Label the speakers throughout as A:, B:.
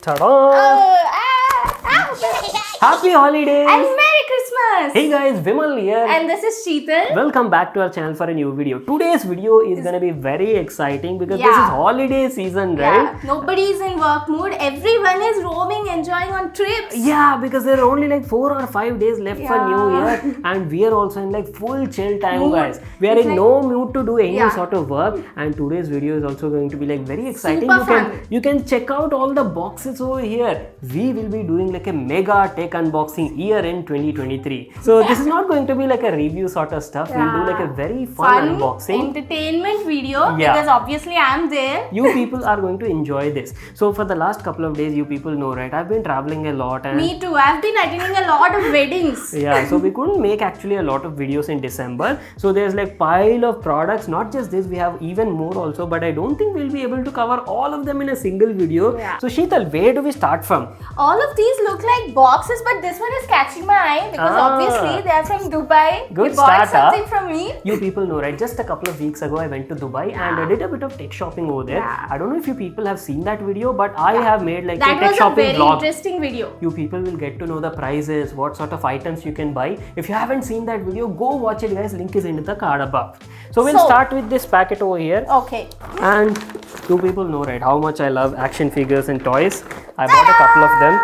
A: Ta-da! Happy holidays!
B: And Merry Christmas!
A: Hey guys, Vimal here.
B: And this is Sheetal.
A: Welcome back to our channel for a new video. Today's video is gonna be very exciting because this is holiday season, right?
B: Yeah, nobody is in work mood. Everyone is roaming, enjoying on trips.
A: Yeah, because there are only like 4 or 5 days left for New Year, and we are also in like full chill time, guys. We are in no mood to do any sort of work, and today's video is also going to be like very exciting. You can check out all the boxes over here. We will be doing like a mega tech unboxing year in 2023. So this is not going to be like a review sort of stuff. We'll do like a very fun unboxing,
B: entertainment video because obviously I'm there.
A: You people are going to enjoy this. So for the last couple of days, you people know, right? I've been traveling a lot, and
B: me too. I've been attending a lot of weddings.
A: Yeah, so we couldn't make actually a lot of videos in December. So there's like pile of products. Not just this, we have even more also. But I don't think we'll be able to cover all of them in a single video. So Sheetal, where do we start from?
B: All of these look like boxes, but this one is catching my eye because obviously they are from Dubai.
A: Good
B: you bought
A: start,
B: something from me.
A: You people know, right? Just a couple of weeks ago, I went to Dubai and I did a bit of tech shopping over there. I don't know if you people have seen that video, but I have made like a tech shopping vlog.
B: That was a very interesting video.
A: You people will get to know the prices, what sort of items you can buy. If you haven't seen that video, go watch it, guys. Link is in the card above. So we'll start with this packet over here.
B: Okay.
A: And you people know, right, how much I love action figures and toys. I bought a couple of them.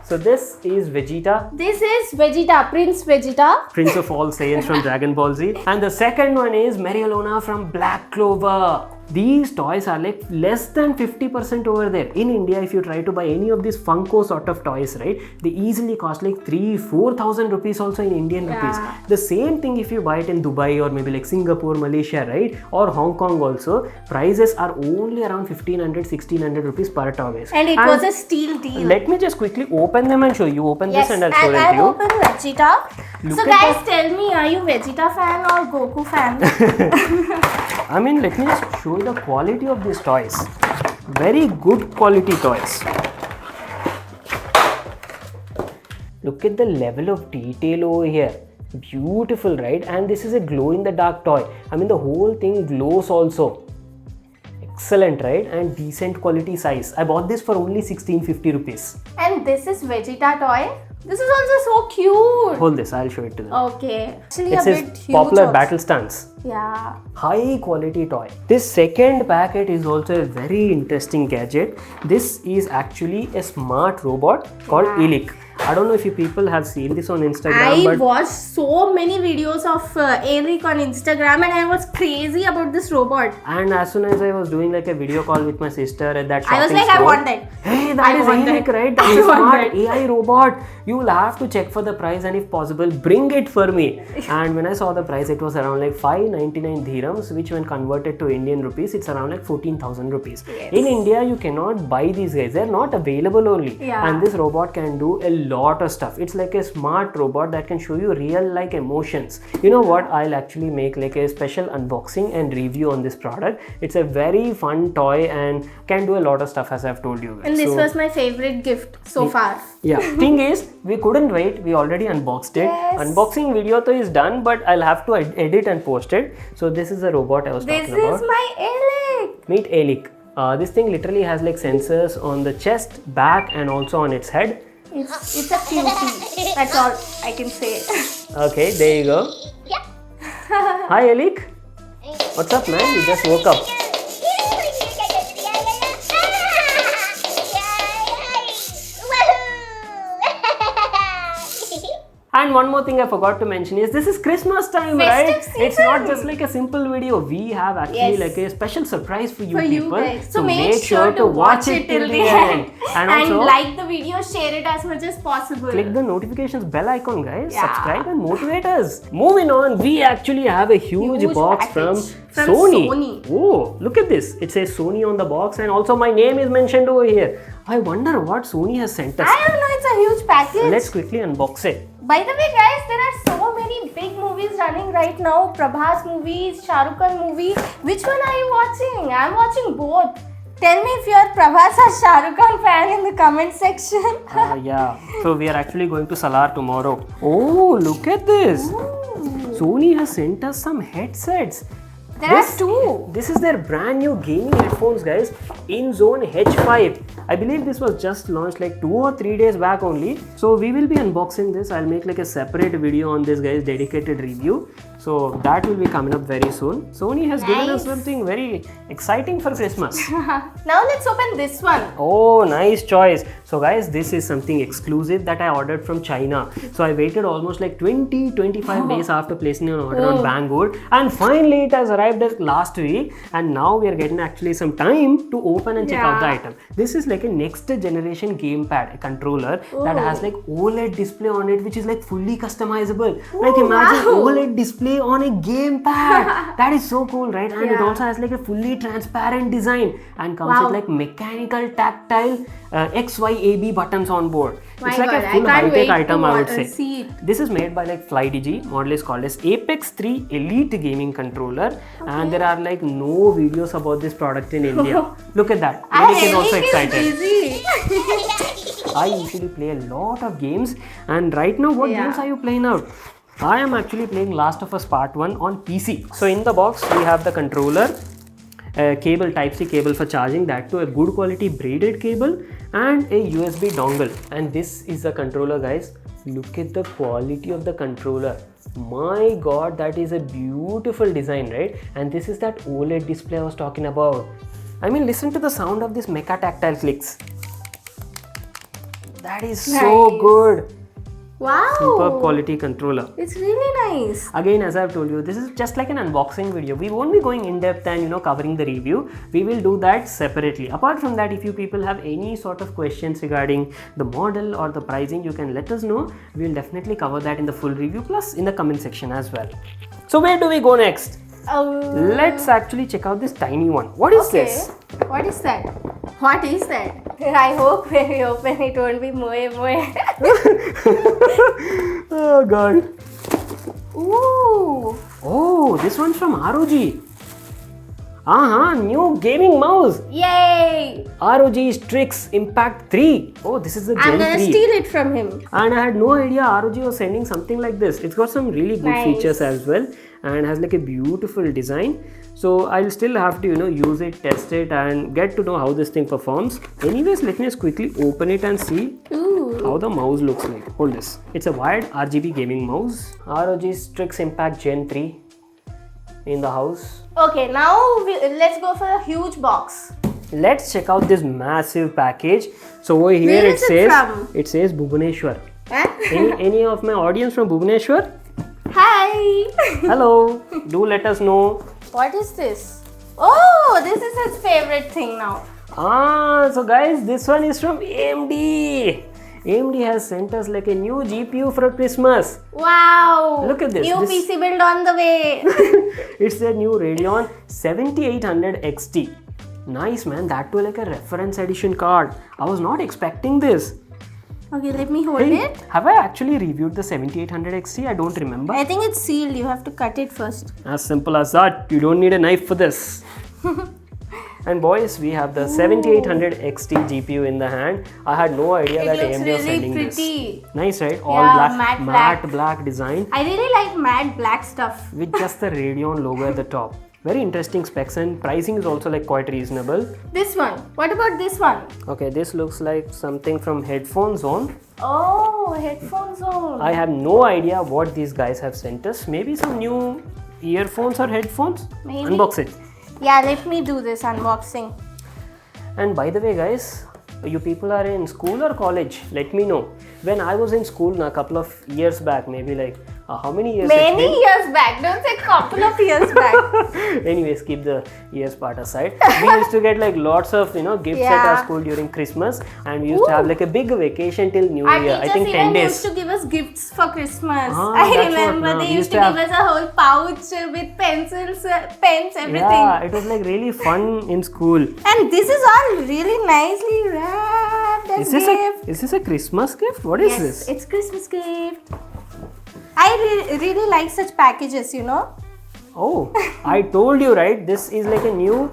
A: So this is Vegeta.
B: This is Vegeta, Prince Vegeta.
A: Prince of all Saiyans from Dragon Ball Z. And the second one is Mariolona from Black Clover. These toys are like less than 50% over there. In India, if you try to buy any of these Funko sort of toys, right, they easily cost like 3,000-4,000 rupees also in Indian rupees. The same thing if you buy it in Dubai or maybe like Singapore, Malaysia, right, or Hong Kong also, prices are only around 1,500-1,600 rupees per toy.
B: And it was a steal deal.
A: Let me just quickly open them and show you. Open this and I'll show them to you.
B: I've opened Vegeta. So guys, tell me, are you Vegeta fan or Goku fan?
A: I mean, let me just show you the quality of these toys. Very good quality toys. Look at the level of detail over here. Beautiful, right? And this is a glow in the dark toy. I mean, the whole thing glows also. Excellent, right? And decent quality size. I bought this for only 1650 rupees.
B: And this is Vegeta toy. This is also so cute.
A: Hold this, I'll show it to them.
B: Okay. Actually,
A: it says popular battle stance.
B: Yeah.
A: High quality toy. This second packet is also a very interesting gadget. This is actually a smart robot called Eilik. I don't know if you people have seen this on Instagram.
B: I watched so many videos of Eilik on Instagram and I was crazy about this robot.
A: And as soon as I was doing like a video call with my sister at that shopping
B: I was like,
A: store,
B: I want that.
A: Hey, that is Eilik, right? That's a smart AI robot. You will have to check for the price and if possible, bring it for me. And when I saw the price, it was around like 599 dirhams, which when converted to Indian rupees, it's around like 14,000 rupees.
B: Yes.
A: In India, you cannot buy these guys. They're not available only. And this robot can do a lot of stuff. It's like a smart robot that can show you real like emotions. You know what? I'll actually make like a special unboxing and review on this product. It's a very fun toy and can do a lot of stuff as I've told you guys.
B: And this was my favorite gift so far.
A: Yeah. Thing is, we couldn't wait. We already unboxed it. Unboxing video though is done, but I'll have to edit and post it. So this is the robot I was talking about.
B: This is my Eilik.
A: Meet Eilik. This thing literally has like sensors on the chest, back and also on its head.
B: It's a cutie. That's all I can say.
A: Okay, there you go. Hi Eilik. What's up, man? You just woke up. And one more thing I forgot to mention is this is Christmas time, right? It's not just like a simple video. We have actually like a special surprise for you people.
B: Guys.
A: So make sure to watch it till the end. And also
B: like the video, share it as much as possible.
A: Click the notifications bell icon, guys. Subscribe and motivate us. Moving on, we actually have a huge box from Sony. Oh, look at this. It says Sony on the box and also my name is mentioned over here. I wonder what Sony has sent us.
B: I don't know, it's a huge package.
A: Let's quickly unbox it.
B: By the way, guys, there are so many big movies running right now. Prabhas movies, Shah Rukh Khan movie. Which one are you watching? I'm watching both. Tell me if you're Prabhas or Shah Rukh Khan fan in the comment section.
A: Yeah. So we are actually going to Salar tomorrow. Oh, look at this. Sony has sent us some headsets.
B: There are two.
A: This is their brand new gaming headphones, guys. INZONE H5. I believe this was just launched like 2 or 3 days back only. So we will be unboxing this. I'll make like a separate video on this, guys, dedicated review. So that will be coming up very soon. Sony has given us something very exciting for Christmas.
B: Now let's open this one.
A: Oh, nice choice. So guys, this is something exclusive that I ordered from China. So I waited almost like 20-25 days after placing an order on Banggood, and finally it has arrived at last week, and now we are getting actually some time to open and check out the item. This is like a next generation gamepad, a controller that has like OLED display on it, which is like fully customizable. Like imagine OLED display on a gamepad. That is so cool, right? And it also has like a fully transparent design and comes with like mechanical tactile XYAB buttons on board. It's like a full high-tech item, I would say. This is made by like Flydigi. Model is called as Apex 3 Elite Gaming Controller, and there are like no videos about this product in India. Look at that. Eilik is also excited. I usually play a lot of games, and right now what games are you playing out? I am actually playing Last of Us Part 1 on PC. So in the box we have the controller, cable, Type-C cable for charging, that to a good quality braided cable, and a USB dongle. And this is the controller, guys. Look at the quality of the controller. My god, that is a beautiful design, right? And this is that OLED display I was talking about. I mean, listen to the sound of this mecha tactile clicks. That is so good.
B: Wow!
A: Superb quality controller.
B: It's really nice.
A: Again, as I've told you, this is just like an unboxing video. We won't be going in depth and covering the review. We will do that separately. Apart from that, if you people have any sort of questions regarding the model or the pricing, you can let us know. We'll definitely cover that in the full review, plus in the comment section as well. So where do we go next? Let's actually check out this tiny one. What is this?
B: What is that? What is that? I hope when we open it won't be moe moe.
A: Oh god.
B: Ooh.
A: Oh, this one's from ROG. New gaming mouse.
B: Yay!
A: ROG Strix Impact 3. Oh, this is the Gen 3.
B: I'm gonna steal it from him.
A: And I had no idea ROG was sending something like this. It's got some really good features as well, and has like a beautiful design. So I'll still have to use it, test it, and get to know how this thing performs. Anyways, let me just quickly open it and see how the mouse looks like. Hold this. It's a wired RGB gaming mouse. ROG Strix Impact Gen 3 in the house.
B: Okay, now let's go for a huge box.
A: Let's check out this massive package. So over here
B: Where is it
A: says Bhubaneswar. Any of my audience from Bhubaneswar?
B: Hi.
A: Hello. Do let us know.
B: What is this? Oh, this is his favorite thing now.
A: So guys, this one is from AMD. AMD has sent us like a new GPU for Christmas.
B: Wow!
A: Look at this.
B: New PC build on the way.
A: It's the new Radeon 7800 XT. Nice, man. That too like a reference edition card. I was not expecting this.
B: Okay, let me hold it.
A: Have I actually reviewed the 7800 XT? I don't remember.
B: I think it's sealed. You have to cut it first.
A: As simple as that. You don't need a knife for this. And boys, we have the 7800 XT GPU in the hand. I had no idea that AMD was sending this. Nice, right? All black, matte black design.
B: I really like matte black stuff.
A: With just the Radeon logo at the top. Very interesting specs, and pricing is also like quite reasonable.
B: This one. What about this one?
A: Okay, this looks like something from Headphone Zone.
B: Oh, Headphone Zone.
A: I have no idea what these guys have sent us. Maybe some new earphones or headphones?
B: Maybe.
A: Unbox it.
B: Yeah, let me do this unboxing.
A: And by the way, guys, you people are in school or college? Let me know. When I was in school a couple of years back, maybe like how many years?
B: Many years back. Don't say couple of years back.
A: Anyways, keep the years part aside. We used to get like lots of gifts at our school during Christmas, and we used to have like a big vacation till New Year. I think 10 days.
B: Used to give us gifts for Christmas. I remember they used to give us a whole pouch with pencils, pens, everything.
A: Yeah, it was like really fun in school.
B: And this is all really nicely wrapped as gift.
A: Is this a Christmas gift? What is this?
B: It's Christmas gift. I really like such packages,
A: Oh, I told you, right? This is like a new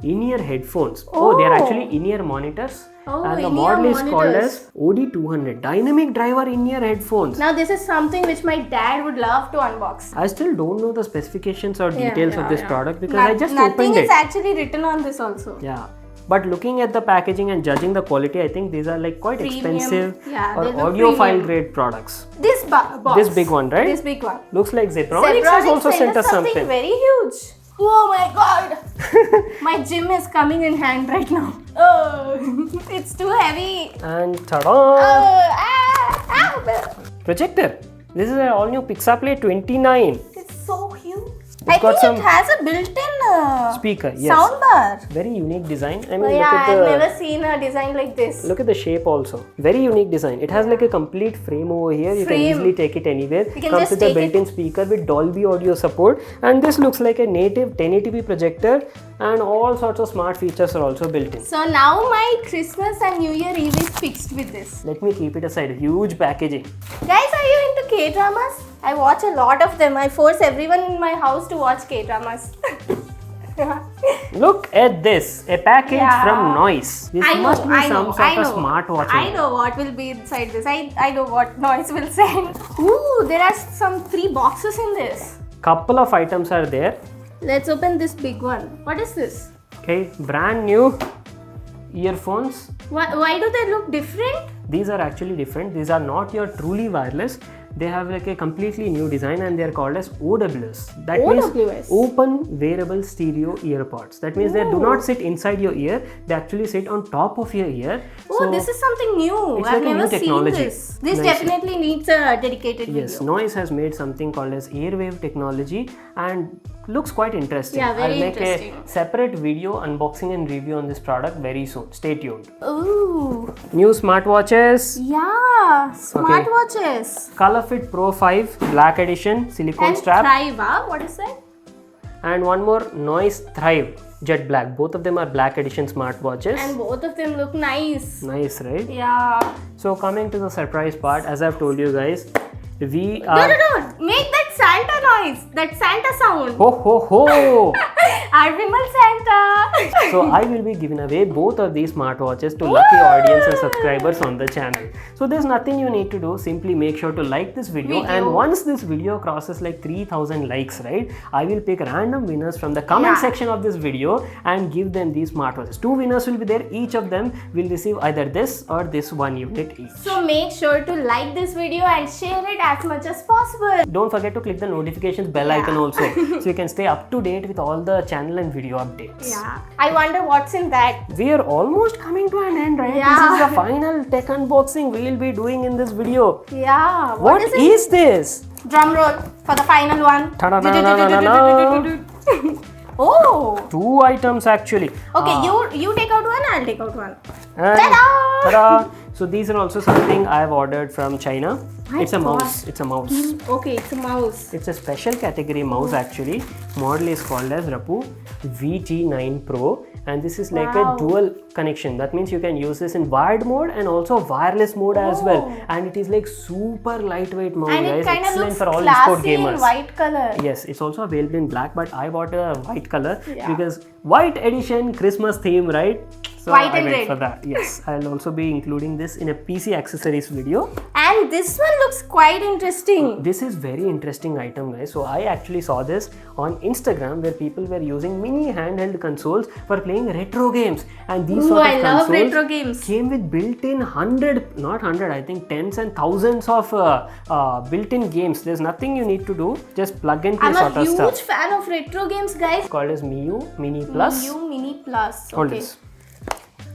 A: in-ear headphones. Oh, they are actually in-ear monitors.
B: Oh,
A: and the
B: in-ear
A: model is called
B: monitors.
A: as OD200 dynamic driver in-ear headphones.
B: Now this is something which my dad would love to unbox.
A: I still don't know the specifications or details of this product because I just
B: Nothing
A: opened
B: is
A: it.
B: actually written on this also.
A: Yeah. But looking at the packaging and judging the quality, I think these are like quite
B: Premium.
A: expensive
B: Yeah,
A: or
B: they look
A: audiophile
B: premium.
A: grade products.
B: This box.
A: This big one, right?
B: This big one.
A: Looks like Zebronics has also sent us something.
B: very huge. Oh my god! My gym is coming in hand right now. Oh, it's too heavy.
A: And ta-da! Projector. This is an all new Pixaplay 29.
B: It's so huge.
A: It's
B: I
A: got
B: think
A: some
B: it has a built-in
A: speaker. Yes.
B: soundbar.
A: Very unique design. I mean,
B: Oh,
A: look
B: yeah,
A: at
B: I've
A: the
B: never seen a design like this.
A: look at the shape also. Very unique design. It has like a complete frame over here. You can
B: Frame.
A: easily take it anywhere.
B: You can
A: Comes
B: just
A: with a
B: take it.
A: built-in speaker with Dolby audio support. And this looks like a native 1080p projector. And all sorts of smart features are also built in.
B: So now my Christmas and New Year Eve is fixed with this.
A: Let me keep it aside. Huge packaging.
B: Guys, are you into K-dramas? I watch a lot of them. I force everyone in my house to watch K-dramas.
A: Look at this. A package
B: Yeah.
A: from Noise. This must be some sort of smartwatch.
B: I know what will be inside this. I know what noise will send. Ooh, there are some 3 boxes in this.
A: Couple of items are there.
B: Let's open this big one. What is this?
A: Okay, brand new earphones.
B: Why do they look different?
A: These are actually different. These are not your truly wireless. They have like a completely new design and they are called as OWS. That
B: OWS.
A: means Open Wearable Stereo Earpods. That means they do not sit inside your ear. They actually sit on top of your ear.
B: Oh,
A: So
B: this is something new.
A: it's
B: I've
A: like a new
B: never seen
A: technology.
B: this. This
A: Nice.
B: definitely needs a dedicated
A: yes,
B: video.
A: Noise has made something called as airwave technology and looks quite interesting.
B: Yeah, very
A: I'll make
B: interesting.
A: a separate video unboxing and review on this product very soon. Stay tuned.
B: Ooh,
A: New smartwatches.
B: yeah, smartwatches.
A: ColorFit Pro 5 Black Edition silicone
B: And
A: strap.
B: Thrive, what is that?
A: And one more Noise Thrive Jet Black. Both of them are Black Edition smartwatches.
B: And both of them look nice.
A: Nice, right?
B: Yeah.
A: So coming to the surprise part, as I've told you guys, we
B: No,
A: are...
B: make that Santa noise, that Santa sound.
A: Ho ho ho!
B: Our Vimal Santa.
A: So I will be giving away both of these smartwatches to lucky audience and subscribers on the channel. So there's nothing you need to do. Simply make sure to like this video. And once this video crosses like 3000 likes, right, I will pick random winners from the comment section of this video and give them these smartwatches. 2 winners will be there. Each of them will receive either this or this 1 unit each.
B: So make sure to like this video and share it as much as possible.
A: Don't forget to click the notifications bell icon also so you can stay up to date with all the channel and video updates.
B: Yeah. I wonder what's in that.
A: We are almost coming to an end, right?
B: Yeah.
A: This is the final tech unboxing we'll be doing in this video.
B: Yeah.
A: What is this?
B: Drum roll for the final one.
A: Ta-da-da-da-da-da-da.
B: Oh.
A: 2 items actually.
B: Okay, you take out one, I'll take out one.
A: And
B: Ta-da!
A: ta-da! So these are also something I've ordered from China.
B: My
A: It's a
B: God.
A: mouse. It's a mouse.
B: Okay, it's a mouse.
A: It's a special category mouse actually. Model is called as Rapoo VT9 Pro, and this is like a dual connection. That means you can use this in wired mode and also wireless mode as well. And it is like super lightweight mouse,
B: And
A: guys.
B: it kind of
A: Excellent
B: looks
A: for all e-sport
B: classy in
A: gamers.
B: white color.
A: Yes, it's also available in black, but I bought a white color because white edition Christmas theme, right? So
B: White
A: I
B: and
A: went
B: red.
A: for that. Yes, I'll also be including this in a PC accessories video.
B: And this one looks quite interesting.
A: This is very interesting item, guys. So I actually saw this on Instagram where people were using mini handheld consoles for playing retro games, and these sort of
B: I love
A: consoles
B: retro games.
A: came with built-in not 100, I think tens and thousands of built-in games. There's nothing you need to do. Just plug and play
B: I'm
A: sort
B: a
A: of
B: huge
A: stuff.
B: fan of retro games, guys.
A: Called as Miu Mini Plus.
B: Miu Mini Plus.
A: Hold
B: Okay.
A: this.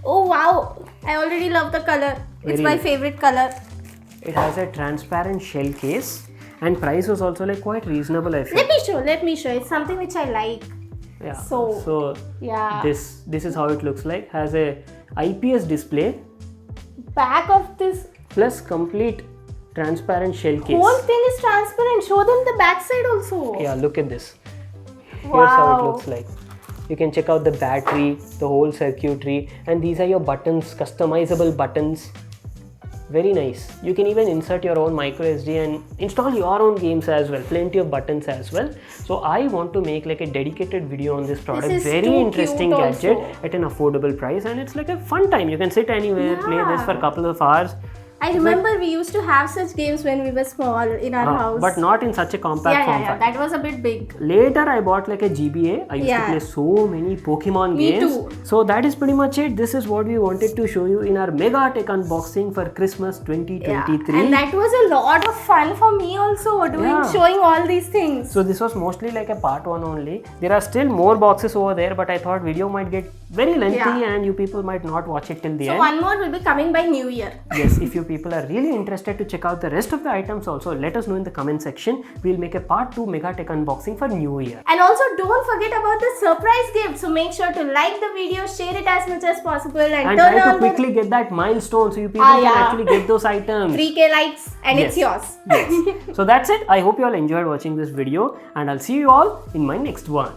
B: Oh wow! I already love the color. It's
A: Very
B: my
A: nice.
B: favorite color.
A: It has a transparent shell case, and price was also like quite reasonable, I feel.
B: Let me show. It's something which I like.
A: Yeah.
B: So, yeah.
A: This is how it looks like. Has a IPS display
B: Back of this
A: plus complete transparent shell case.
B: whole thing is transparent. Show them the back side also.
A: Yeah, look at this. Here's
B: Wow.
A: how it looks like. You can check out the battery, the whole circuitry, and these are your buttons, customizable buttons. Very nice. You can even insert your own micro SD and install your own games as well. Plenty of buttons as well. So I want to make like a dedicated video on this product.
B: This is
A: Very
B: too
A: interesting
B: cute
A: gadget
B: also.
A: at an affordable price, and it's like a fun time. You can sit anywhere, play this for a couple of hours.
B: I remember we used to have such games when we were small in our house.
A: But not in such a compact form factor.
B: That was a bit big.
A: Later I bought like a GBA. I used to play so many Pokemon games.
B: Me too.
A: So that is pretty much it. This is what we wanted to show you in our mega tech unboxing for Christmas 2023.
B: And that was a lot of fun for me also showing all these things.
A: So this was mostly like a part 1 only. There are still more boxes over there, but I thought video might get very lengthy and you people might not watch it till the end.
B: So one more will be coming by New Year.
A: Yes, if you people are really interested to check out the rest of the items also, let us know in the comment section. We'll make a part 2 mega tech unboxing for New Year.
B: And also don't forget about the surprise gift. So make sure to like the video, share it as much as possible, and turn
A: try to
B: on
A: quickly get that milestone so you people can actually get those items.
B: 3K likes and it's yours.
A: Yes. So that's it. I hope you all enjoyed watching this video, and I'll see you all in my next one.